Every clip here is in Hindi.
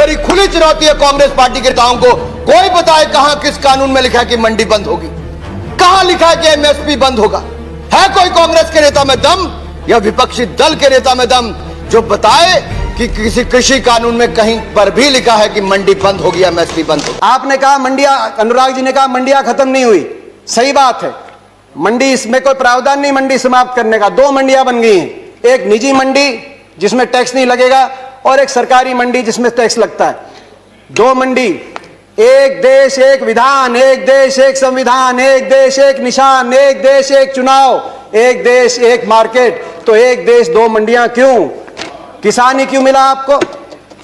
मेरी खुली चुनौती है कांग्रेस पार्टी के नेताओं को, कोई बताए कहां किस कानून में लिखा है कि मंडी बंद होगी, कहां लिखा है कि एमएसपी बंद होगा? है कोई कांग्रेस के नेता में दम या विपक्षी दल के नेता में दम जो बताए कि किसी कृषि कानून में कहीं पर भी लिखा है कि मंडी बंद होगी, एमएसपी बंद होगी? आपने कहा मंडियां, अनुराग जी ने कहा मंडियां खत्म नहीं हुई, सही बात है। मंडी, इसमें कोई प्रावधान नहीं मंडी समाप्त करने का। 2 मंडियां बन गई हैं, एक निजी मंडी जिसमें टैक्स नहीं लगेगा और एक सरकारी मंडी जिसमें टैक्स लगता है। 2 मंडी, एक देश एक विधान, एक देश एक संविधान, एक देश एक निशान, एक देश एक चुनाव, एक देश एक मार्केट। तो एक देश 2 मंडियां क्यों? किसान ही क्यों मिला आपको?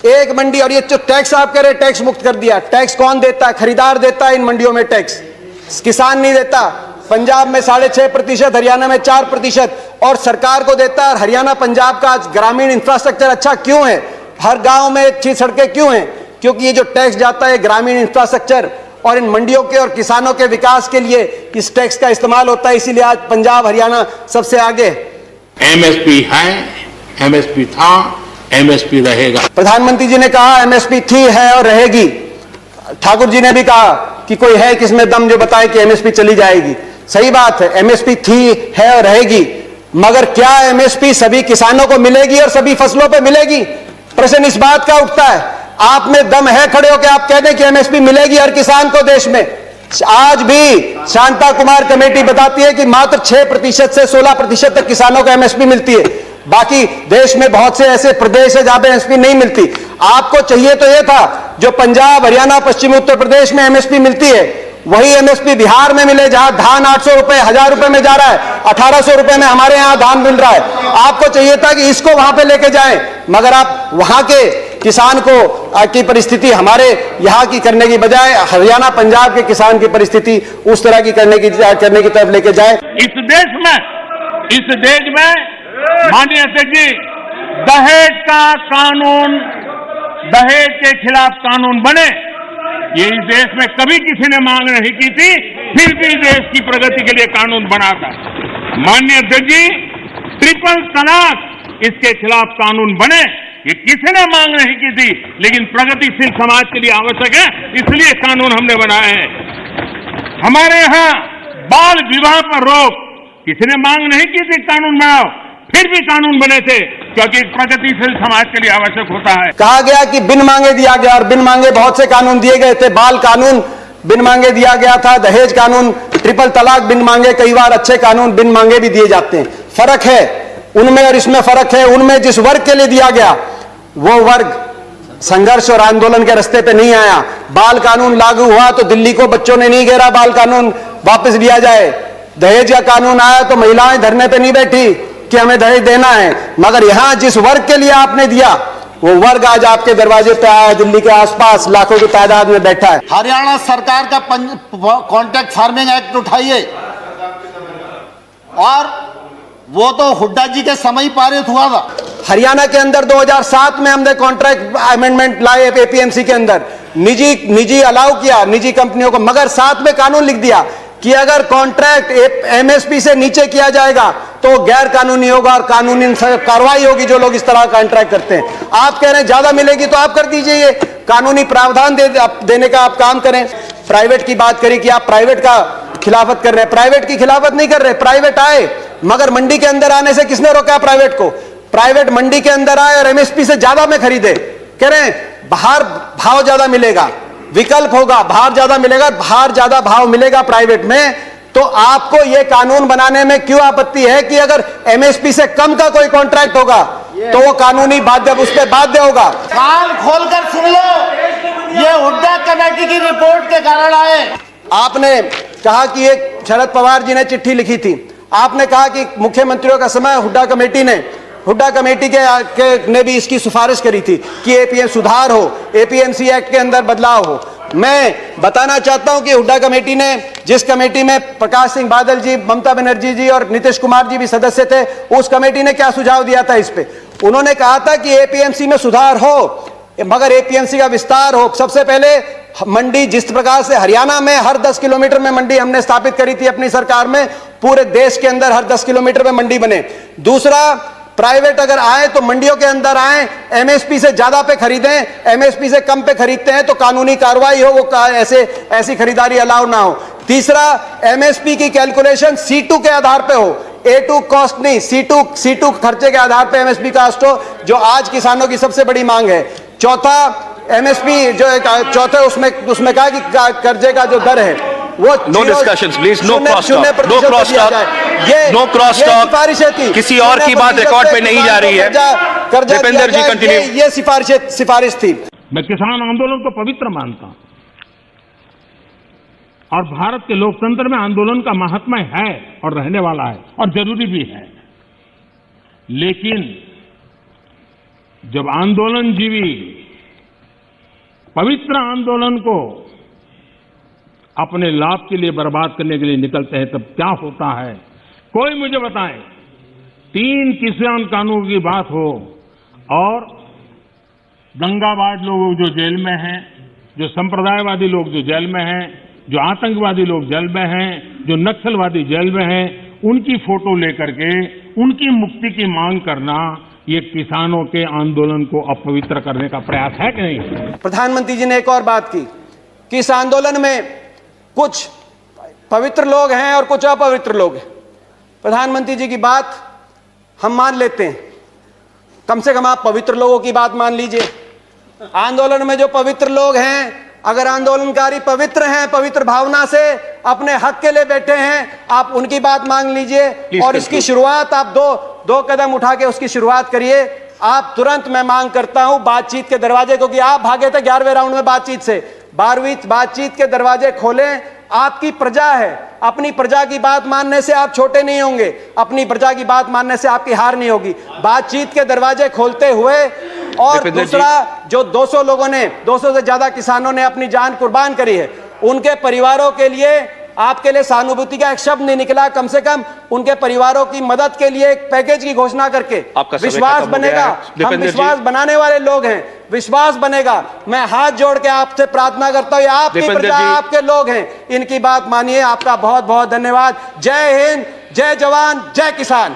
एक मंडी। और ये जो टैक्स आप कह रहे टैक्स मुक्त कर दिया, टैक्स कौन देता है? खरीदार देता है इन मंडियों में टैक्स, किसान नहीं देता। पंजाब में 6.5%, हरियाणा में 4% और सरकार को देता है। हरियाणा पंजाब का आज ग्रामीण इंफ्रास्ट्रक्चर अच्छा क्यों है? हर गांव में अच्छी सड़कें क्यों हैं? क्योंकि ये जो टैक्स जाता है ग्रामीण इंफ्रास्ट्रक्चर और इन मंडियों के और किसानों के विकास के लिए इस टैक्स का इस्तेमाल होता है। इसीलिए आज पंजाब हरियाणा सबसे आगे। एमएसपी है, एमएसपी था, एमएसपी रहेगा। प्रधानमंत्री जी ने कहा एमएसपी थी, है और रहेगी। ठाकुर जी ने भी कहा कि कोई है किसमें दम जो बताए कि एमएसपी चली जाएगी। सही बात है, एमएसपी थी, है और रहेगी, मगर क्या एमएसपी सभी किसानों को मिलेगी और सभी फसलों पर मिलेगी? प्रश्न इस बात का उठता है। आप में दम है खड़े होकर आप कह दें कि एमएसपी मिलेगी हर किसान को देश में? आज भी शांता कुमार कमेटी बताती है कि मात्र 6% से 16% तक किसानों को एमएसपी मिलती है। बाकी देश में बहुत से ऐसे प्रदेश है जहां पे एमएसपी नहीं मिलती। आपको चाहिए तो यह था जो पंजाब, हरियाणा, पश्चिमी उत्तर प्रदेश में एमएसपी मिलती है वही एमएसपी बिहार में मिले, जहां धान 800 रुपए, 1000 रुपए में जा रहा है, 1800 रुपए में हमारे यहां धान मिल रहा है। आपको चाहिए था कि इसको वहां पे लेके जाएं, मगर आप वहां के किसान को की परिस्थिति हमारे यहाँ की करने की बजाय हरियाणा पंजाब के किसान की परिस्थिति उस तरह की करने की तरफ लेके जाए। इस देश में माननीय अध्यक्ष जी, दहेज का कानून, दहेज के खिलाफ कानून बने, ये इस देश में कभी किसी ने मांग नहीं की थी, फिर भी देश की प्रगति के लिए कानून बना था। माननीय अध्यक्ष जी, ट्रिपल तलाक, इसके खिलाफ कानून बने, ये किसी ने मांग नहीं की थी, लेकिन प्रगतिशील समाज के लिए आवश्यक है, इसलिए कानून हमने बनाए हैं। हमारे यहाँ बाल विवाह पर रोक, किसी ने मांग नहीं की थी कानून बनाओ, फिर भी कानून बने थे, क्योंकि प्रगतिशील समाज के लिए आवश्यक होता है। कहा गया कि बिन मांगे दिया गया, और बिन मांगे बहुत से कानून दिए गए थे। बाल कानून बिन मांगे दिया गया था, दहेज कानून, ट्रिपल तलाक बिन मांगे, कई बार अच्छे कानून बिन मांगे भी दिए जाते हैं। फर्क है उनमें और इसमें फर्क है। उनमें जिस वर्ग के लिए दिया गया वो वर्ग संघर्ष और आंदोलन के रास्ते पे नहीं आया। बाल कानून लागू हुआ तो दिल्ली को बच्चों ने नहीं घेरा बाल कानून वापस लिया जाए। दहेज का कानून आया तो महिलाएं धरने पे नहीं बैठी कि हमें दहेज देना है, मगर यहां जिस वर्ग के लिए आपने दिया वो वर्ग आज आपके दरवाजे पे आया, दिल्ली के आसपास लाखों की तादाद में बैठा है। हरियाणा सरकार का कॉन्ट्रैक्ट फार्मिंग एक्ट उठाइए, और वो तो हुड्डा जी के समय पारित हुआ था। हरियाणा के अंदर 2007 में हमने कॉन्ट्रैक्ट अमेंडमेंट लाए एपीएमसी के अंदर, निजी अलाउ किया निजी कंपनियों को, मगर साथ में कानून लिख दिया कि अगर कॉन्ट्रैक्ट एमएसपी से नीचे किया जाएगा तो गैर कानूनी होगा और कानूनी कार्रवाई होगी जो लोग इस तरह का कॉन्ट्रैक्ट करते हैं। आप कह रहे हैं ज्यादा मिलेगी तो आप कर दीजिए, ये कानूनी प्रावधान देने का आप काम करें। प्राइवेट की बात करी कि आप प्राइवेट का खिलाफत कर रहे हैं, प्राइवेट की खिलाफत नहीं कर रहे। प्राइवेट आए, मगर मंडी के अंदर आने से किसने रोका प्राइवेट को? प्राइवेट मंडी के अंदर आए और एमएसपी से ज्यादा में खरीदे। कह रहे हैं बाहर भाव ज्यादा मिलेगा, विकल्प होगा, बाहर ज्यादा मिलेगा, बाहर ज्यादा भाव मिलेगा प्राइवेट में। तो आपको यह कानून बनाने में क्यों आपत्ति है कि अगर एमएसपी से कम का कोई कॉन्ट्रैक्ट होगा तो वो कानूनी बाध्य, उस पर बाध्य होगा। कान खोलकर सुन लो, ये हुड्डा कमेटी की रिपोर्ट के कारण आए। आपने कहा कि एक शरद पवार जी ने चिट्ठी लिखी थी, आपने कहा कि मुख्यमंत्रियों का समय हुड्डा कमेटी ने भी इसकी सिफारिश करी थी कि एपीएम सुधार हो, एपीएमसी एक्ट के अंदर बदलाव हो। मैं बताना चाहता हूं कि हुड्डा कमेटी ने, जिस कमेटी में प्रकाश सिंह बादल जी, ममता बनर्जी जी और नीतीश कुमार जी भी सदस्य थे, उस कमेटी ने क्या सुझाव दिया था इस पे? उन्होंने कहा था कि एपीएमसी में सुधार हो, मगर एपीएमसी का विस्तार हो। सबसे पहले मंडी, जिस प्रकार से हरियाणा में हर 10 किलोमीटर में मंडी हमने स्थापित करी थी अपनी सरकार में, पूरे देश के अंदर हर 10 किलोमीटर में मंडी बने। दूसरा, प्राइवेट अगर आए तो मंडियों के अंदर आए, एमएसपी से ज्यादा पे खरीदें, एमएसपी से कम पे खरीदते हैं तो कानूनी कार्रवाई हो, वो ऐसी खरीदारी अलाउ ना हो। तीसरा, एमएसपी की कैलकुलेशन C2 के आधार पे हो, A2 कॉस्ट नहीं, C2 खर्चे के आधार पे एमएसपी कास्ट हो, जो आज किसानों की सबसे बड़ी मांग है। चौथा, एमएसपी जो चौथे उसमें कहा कि कर्जे का जो दर है वो no discussions please, no cross talk, no cross talk, no cross talk. किसी और की बात रिकॉर्ड पे नहीं जा रही है। दीपेंद्र जी कंटिन्यू। ये सिफारिश थी। मैं किसान आंदोलन को पवित्र मानता हूं और भारत के लोकतंत्र में आंदोलन का महात्म्य है और रहने वाला है और जरूरी भी है। लेकिन जब आंदोलनजीवी पवित्र आंदोलन को अपने लाभ के लिए बर्बाद करने के लिए निकलते हैं, तब क्या होता है? कोई मुझे बताए। 3 किसान कानून की बात हो और दंगाबाज लोग जो जेल में हैं, जो संप्रदायवादी लोग जो जेल में हैं, जो आतंकवादी लोग जेल में हैं, जो नक्सलवादी जेल में हैं, उनकी फोटो लेकर के उनकी मुक्ति की मांग करना, ये किसानों के आंदोलन को अपवित्र करने का प्रयास है कि नहीं? प्रधानमंत्री जी ने एक और बात की कि इस आंदोलन में कुछ पवित्र लोग हैं और कुछ अपवित्र लोग हैं। प्रधानमंत्री जी की बात हम मान लेते हैं, कम से कम आप पवित्र लोगों की बात मान लीजिए। आंदोलन में जो पवित्र लोग हैं, अगर आंदोलनकारी पवित्र हैं, पवित्र भावना से अपने हक के लिए बैठे हैं, आप उनकी बात मांग लीजिए और इसकी शुरुआत आप दो कदम उठा के उसकी शुरुआत करिए। आप तुरंत, मैं मांग करता हूं, बातचीत के दरवाजे, क्योंकि आप भागे थे 11वें राउंड में बातचीत से, 12वीं बातचीत के दरवाजे खोलें। आपकी प्रजा है, अपनी प्रजा की बात मानने से आप छोटे नहीं होंगे, अपनी प्रजा की बात मानने से आपकी हार नहीं होगी। बातचीत के दरवाजे खोलते हुए। और दूसरा, जो 200 लोगों ने, 200 से ज्यादा किसानों ने अपनी जान कुर्बान करी है, उनके परिवारों के लिए आपके लिए सहानुभूति का एक शब्द नहीं निकला। कम से कम उनके परिवारों की मदद के लिए एक पैकेज की घोषणा करके विश्वास बनेगा। हम विश्वास बनाने वाले लोग हैं, विश्वास बनेगा। मैं हाथ जोड़ के आपसे प्रार्थना करता हूं, आपकी प्रजा, आपके लोग हैं, इनकी बात मानिए। आपका बहुत बहुत धन्यवाद। जय हिंद, जय जवान, जय किसान।